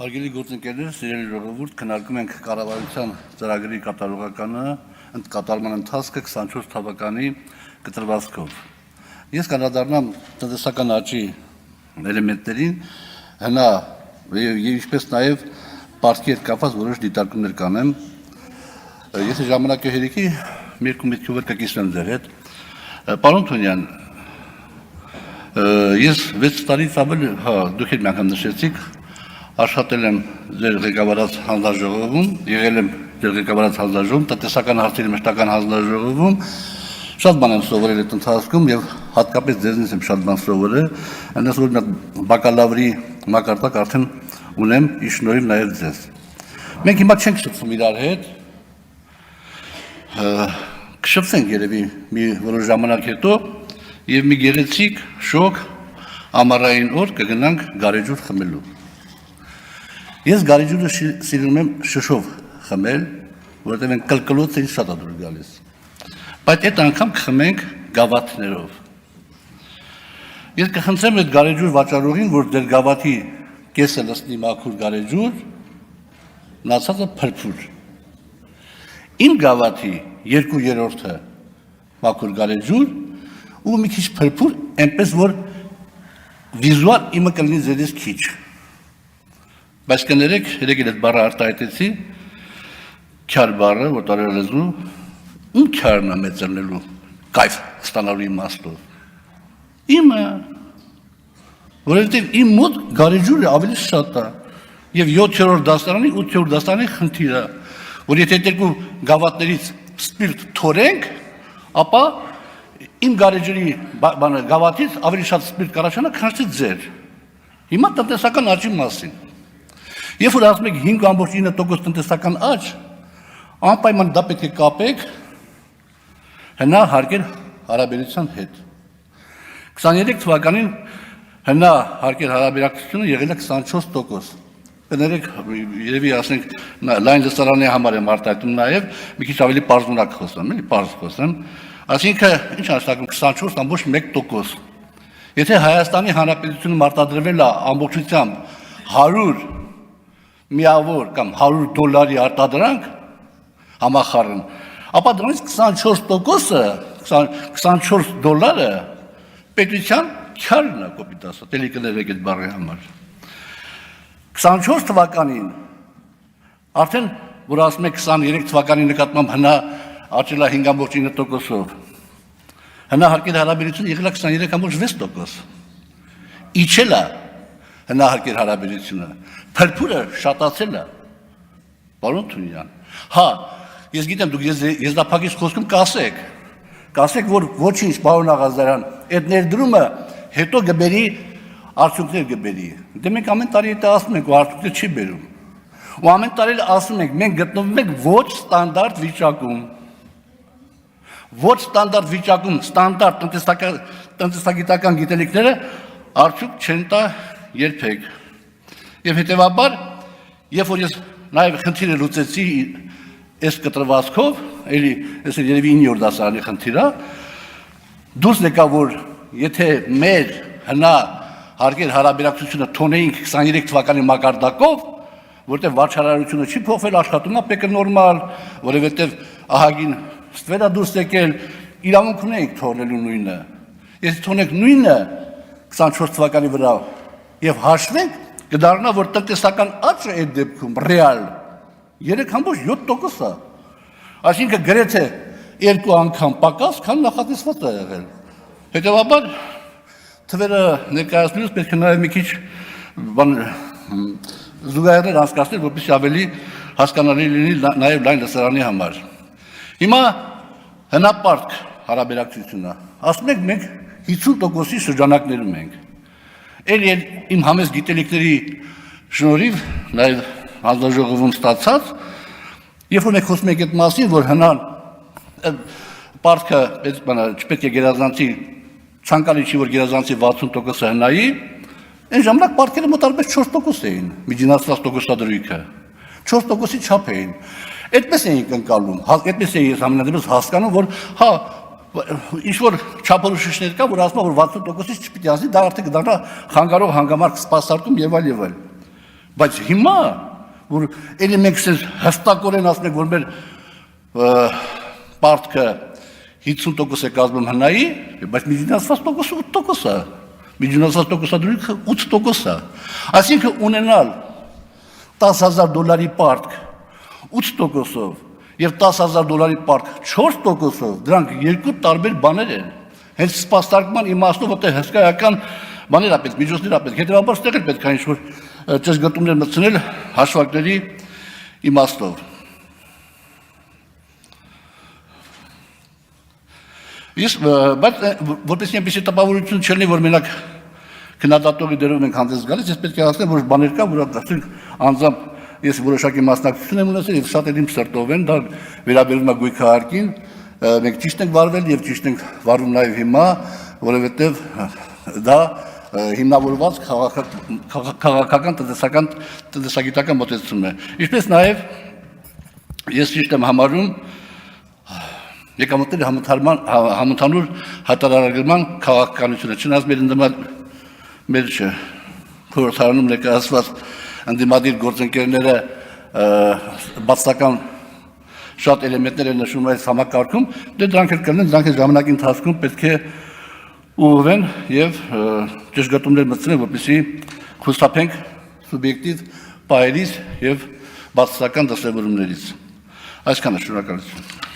Հարգելի գործընկերներ, սիրելի ժողովուրդ, քննարկում ենք կառավարության ծրագրի կատարման ընթացքը 24 թվականի կտրվածքով։ Ես կանդրադառնամ տնտեսական աճի էլեմենտներին, հնա եւ ինչպես նաեւ պարտքի հետ կապված որոշ դիտարկումներ կանեմ։ Եթե ժամանակը հերիքի մի երկու միտքով կկիսվեմ ձեր հետ։ Պարոն Թունյան, ես 6 տարից ավել, դուք եք մի անգամ նշեցիք, աշխատել եմ ձեր ղեկավարած հանձնաժողովում, եղել եմ ձեր ղեկավարած հանձնաժողովում, տնտեսական հարցերի մշտական հանձնաժողովում, շատ բան եմ սովորել այդ ընթացքում եւ հատկապես ձեզնից եմ շատ բան սովորել, այնպես որ բակալավրի մակարդակ արդեն ունեմ, ի շնորհիվ նաեւ ձեզ։ Մենք հիմա չենք շփվում իրար հետ, կշփվենք երևի մի որոշ ժամանակ հետո եւ մի գեղեցիկ շոկ ամառային օր կգնանք գարեջուր խմելու։ Ես գարեջուրը սիրում եմ շշով խմել, որովհետև են կլկլոցը ինձ շատ ադուր գալիս։ Բայց այդ անգամ կխմենք գավաթներով։ Ես կխնդրեմ այդ գարեջուր վաճառողին, որ դեր գավաթի կեսը լցնի մաքուր գարեջուր, մնացածը փրփուր։ Իմ գավաթի 2/3-ը մաքուր գարեջուր ու մի քիչ փրփուր, այնպես որ վիզուալ իմը կլինի ձեզից քիչ։ Բայց կներեք, երեք այդ բառը արտահայտեցի, քյար բառը, որ տարել լեզու, ում քյարն է մեծրնելու, կայֆ ստանալու իմաստով։ Իմը, որովհետև իմ մոտ գարեջուրը ավելի շատ է, եւ 7-րդ դասարանի, 8-րդ դասարանի խնդիրը, որ եթե երկու գավաթներից սպիրտ թորենք, ապա իմ գարեջուրի գավաթից ավելի շատ սպիրտ կառաջանա, քան ձեր։ Հիմա տնտեսական աճի մասին։ Երբ որ ասում եք 5.9% տնտեսական աճ, անպայման դա պետք է կապեք հնա հարկեր հարաբերության հետ։ 23 թվականին հնա հարկեր հարաբերակցությունը եղել է 24%։ Կներեք, երևի ասենք լայն լսարանի համար եմ արտահայտում նաև մի քիչ ավելի պարզունակ խոսեմ, էլի պարզ խոսեմ։ Այսինքն ինչ նշանակում 24.1%։ Եթե Հայաստանի Հանրապետությունը մարտադրվել է ամբողջությամբ 100 միավոր կամ $100 արտադրանք համախառն, ապա դրանից 24%-ը, $24 պետության քյարն է կոպիտ ասած, էլի կներեք այդ բառի համար։ 24 թվականին, արդեն, որ ասում եք 23 թվականի նկատմամբ հնա աճել է 5.9%-ով, հնա հարկեր հարաբերությունը եղել է 23.6%, իջել է հնա հարկեր հարաբերությունը, փրփուրը շատացել է, պարոն Թունյան։ Հա, ես գիտեմ, դուք եզրափակիչ խոսքում կասեք, որ ոչինչ, պարոն Աղազարյան, այդ ներդրումը հետո գբերի արդյունքներ գբերի։ Դե մենք ամեն տարի դա ասում ենք, որ արդյունքներ չի բերում։ Ու ամեն տարի ասում ենք, մենք գտնվում ենք ոչ ստանդարտ վիճակում։ Ոչ ստանդարտ վիճակում, ստանդարտ տնտեսագիտական գիտելիքները արդյունք չեն տա երբեք։ Եվ հետևաբար, երբ որ ես նաև խնդիրը լուծեցի այս կտրվածքով, էլի այս երևի 9-րդ դասարանի խնդիրը, դուրս եկա, որ եթե մեր հնա հարկեր հարաբերակցությունը թոնեինք 23 թվականի մակարդակով, որտեղ վարչարարությունը չի փոխվել, աշխատում է պեկը նորմալ, որովհետև ահագին ստվեր է դուրս եկել, իրավունք ունենք թողնելու նույնը։ Եթե թողնենք նույնը 24 թվականի վրա եւ հաշվենք, կդառնա, որ տնտեսական աճը այդ դեպքում ռեալ 3.7% է։ Այսինքն գրեթե 2 անգամ պակաս, քան նախատեսված է եղել։ Հետևաբար թվերը ներկայացնելուց պետք է նաև մի քիչ զուգահեռներ անցկացնել, որպեսզի ավելի հասկանալի լինի նաև լայն լսարանի համար։ Հիմա հնապարկ հարաբերակցությունը, ասում ենք մենք 50%-ի շրջանակներում ենք։ Էլ իմ համեստ գիտելիքների շնորհիվ նաև հանձնաժողովում ստացած, երբ որ մենք խոսում ենք այդ մասին, որ հնան պարտքը չպետք է գերազանցի, ցանկալի չի, որ գերազանցի 60%-ը հնայի, այն ժամանակ պարտքերը մոտարպես 4% էին, միջինացված տոկոսադրույքը, 4%-ի չափ էին։ Այդպես էինք ընկալում, այդպես էի ես ամենադեպս հասկանում, որ հա ինչ-որ չափորոշիչներ կա, որ ասում որ 60%-ից չպիտի ասի, դա արդեն կդառնա խանգարող հանգամանք սպասարկում եւ այլ։ Բայց հիմա, որ էլի մենք հստակորեն ասում ենք, որ մեր պարտքը 50% է կազմում հնայի, բայց միջինացված տոկոսը 8% է, միջինացված տոկոսադրույքը 8% է, այսինքն ունենալ $10,000 պարտք 8%-ով և $10,000 պարտք 4%-ով, դրանք երկու տարբեր բաներ են, հենց սպաստարկման իմաստով, որտեղ հսկայական բաներ ապետք, միջոցներ ապետք, հետևաբար ստեղ էլ պետք է ինչ-որ ճշգրտումներ մտցնել հաշվարկների իմաստով։ Բայց որպեսզի այնպիսի տպավորություն չլինի, որ մենակ քննադատողի դերով ենք հանդես գալիս, ես պետք է ասեմ, որ բաներ կա, որ անձամբ ես որոշակի մասնակցություն եմ ունեցել և շատ էլ իմ սրտով են, դա վերաբերում է գույքահարկին, մենք ճիշտ ենք վարվել և ճիշտ ենք վարվում նաև հիմա, որովհետև դա հիմնավորված քաղաքական տնտեսագիտական մոտեցում է։ Ինչպես նաև ես ճիշտ եմ համարում եկամուտների համընդհանուր հայտարարագրման քաղաքականությունը, չնայած մեր խորհրդարանում ներկայացված ընդդիմադիր գործընկերները բացասական շատ էլեմենտներ են նշում այս համակարգում, դրանք էլ կլինեն, դրանք էլ ժամանակի ընթացքում պետք է ուղղվեն և ճշգրտումներ մտցնեն, որպեսզի խուսափենք սուբյեկտիվ պահերից և բացասական դրսևորումներից։ Այսքանը, շնորհակալություն։